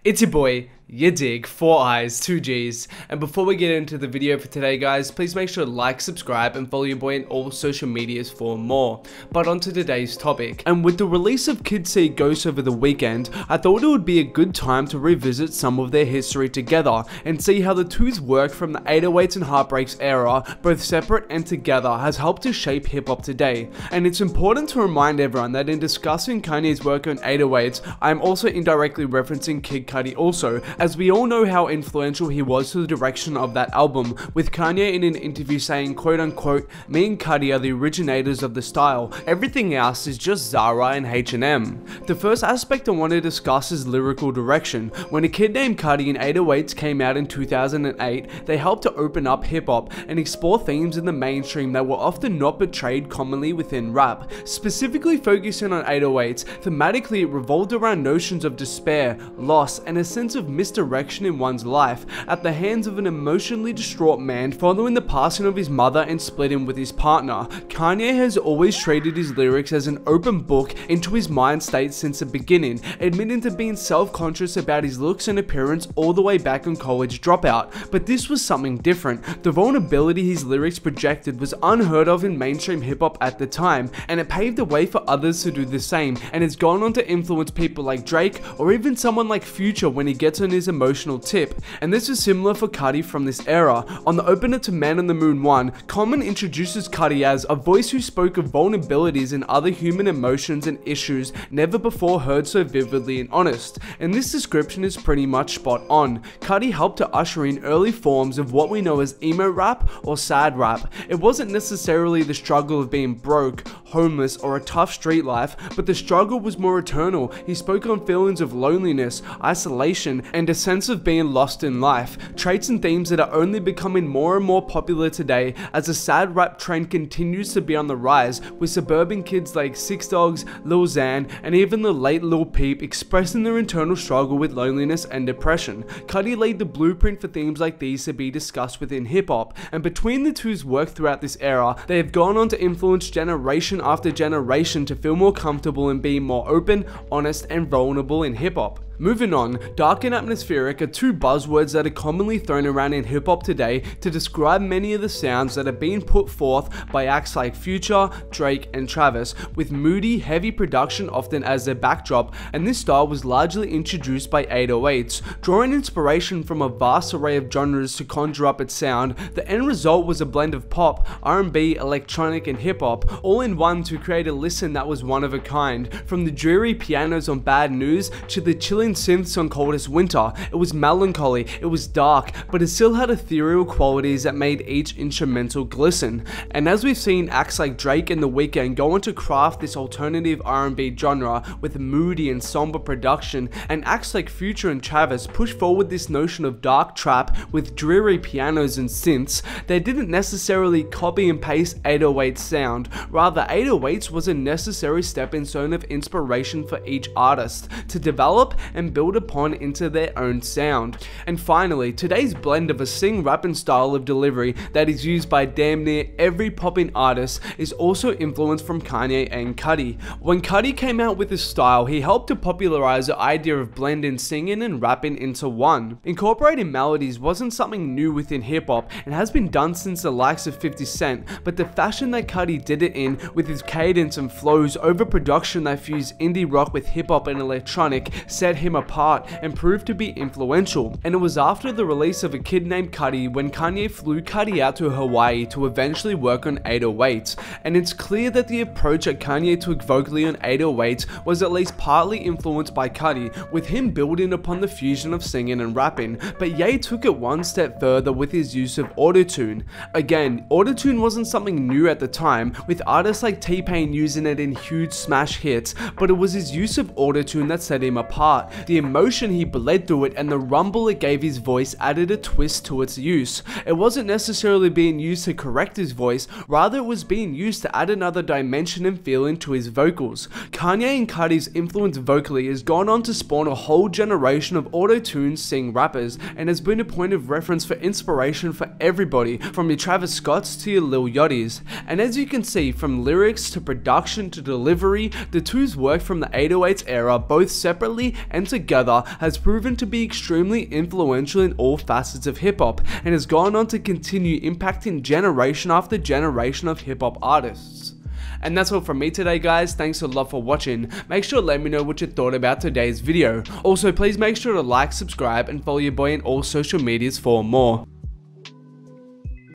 It's your boy, yadiiiig, 4 eyes, 2 G's, and before we get into the video for today guys, please make sure to like, subscribe, and follow your boy on all social medias for more. But on to today's topic, and with the release of Kids See Ghosts over the weekend, I thought it would be a good time to revisit some of their history together, and see how the two's work from the 808s and Heartbreaks era, both separate and together, has helped to shape hip-hop today. And it's important to remind everyone that in discussing Kanye's work on 808s, I am also indirectly referencing Kid Cudi also, as we all know how influential he was to the direction of that album, with Kanye in an interview saying, quote unquote, "Me and Cudi are the originators of the style, everything else is just Zara and H&M. The first aspect I want to discuss is Lyrical Direction. When A Kid Named Cudi and 808s came out in 2008, they helped to open up hip-hop and explore themes in the mainstream that were often not portrayed commonly within rap. Specifically focusing on 808s, thematically it revolved around notions of despair, loss, and a sense of misdirection in one's life at the hands of an emotionally distraught man following the passing of his mother and splitting with his partner. Kanye has always treated his lyrics as an open book into his mind state since the beginning, admitting to being self-conscious about his looks and appearance all the way back on College Dropout. But this was something different. The vulnerability his lyrics projected was unheard of in mainstream hip-hop at the time, and it paved the way for others to do the same, and has gone on to influence people like Drake or even someone like Future when he gets on his emotional tip. And this is similar for Cudi from this era. On the opener to Man on the Moon 1, Common introduces Cudi as a voice who spoke of vulnerabilities and other human emotions and issues never before heard so vividly and honest. And this description is pretty much spot on. Cudi helped to usher in early forms of what we know as emo rap or sad rap. It wasn't necessarily the struggle of being broke, homeless, or a tough street life, but the struggle was more eternal. He spoke on feelings of loneliness, isolation, and a sense of being lost in life, traits and themes that are only becoming more and more popular today as the sad rap trend continues to be on the rise, with suburban kids like Six Dogs, Lil Xan, and even the late Lil Peep expressing their internal struggle with loneliness and depression. Cudi laid the blueprint for themes like these to be discussed within hip-hop, and between the two's work throughout this era, they have gone on to influence generation after generation to feel more comfortable in being more open, honest, and vulnerable in hip-hop. Moving on, dark and atmospheric are two buzzwords that are commonly thrown around in hip-hop today to describe many of the sounds that are being put forth by acts like Future, Drake, and Travis, with moody, heavy production often as their backdrop, and this style was largely introduced by 808s. Drawing inspiration from a vast array of genres to conjure up its sound, the end result was a blend of pop, R&B, electronic, and hip-hop, all in one to create a listen that was one of a kind. From the dreary pianos on Bad News to the chilling synths on Coldest Winter, it was melancholy, it was dark, but it still had ethereal qualities that made each instrumental glisten. And as we've seen acts like Drake and The Weeknd go on to craft this alternative R&B genre with moody and somber production, and acts like Future and Travis push forward this notion of dark trap with dreary pianos and synths, they didn't necessarily copy and paste 808's sound. Rather, 808s was a necessary stepping stone of inspiration for each artist to develop and build upon into their own sound. And finally, today's blend of a sing rap and style of delivery that is used by damn near every popping artist is also influenced from Kanye and Cudi. When Cudi came out with his style, he helped to popularize the idea of blending singing and rapping into one. Incorporating melodies wasn't something new within hip-hop and has been done since the likes of 50 Cent, but the fashion that Cudi did it in, with his cadence and flows over production that fused indie rock with hip-hop and electronic, set him apart and proved to be influential. And it was after the release of A Kid Named Cudi when Kanye flew Cudi out to Hawaii to eventually work on 808s, and it's clear that the approach that Kanye took vocally on 808s was at least partly influenced by Cudi, with him building upon the fusion of singing and rapping. But Ye took it one step further with his use of autotune. Again, autotune wasn't something new at the time, with artists like T-Pain using it in huge smash hits, but it was his use of autotune that set him apart. The emotion he bled through it and the rumble it gave his voice added a twist to its use. It wasn't necessarily being used to correct his voice, rather it was being used to add another dimension and feeling to his vocals. Kanye and Cudi's influence vocally has gone on to spawn a whole generation of auto-tuned sing rappers, and has been a point of reference for inspiration for everybody, from your Travis Scotts to your Lil Yachty's. And as you can see, from lyrics to production to delivery, the two's work from the 808s era, both separately and band together has proven to be extremely influential in all facets of hip hop and has gone on to continue impacting generation after generation of hip hop artists. And that's all from me today, guys. Thanks a lot for watching. Make sure to let me know what you thought about today's video. Also, please make sure to like, subscribe, and follow your boy in all social medias for more.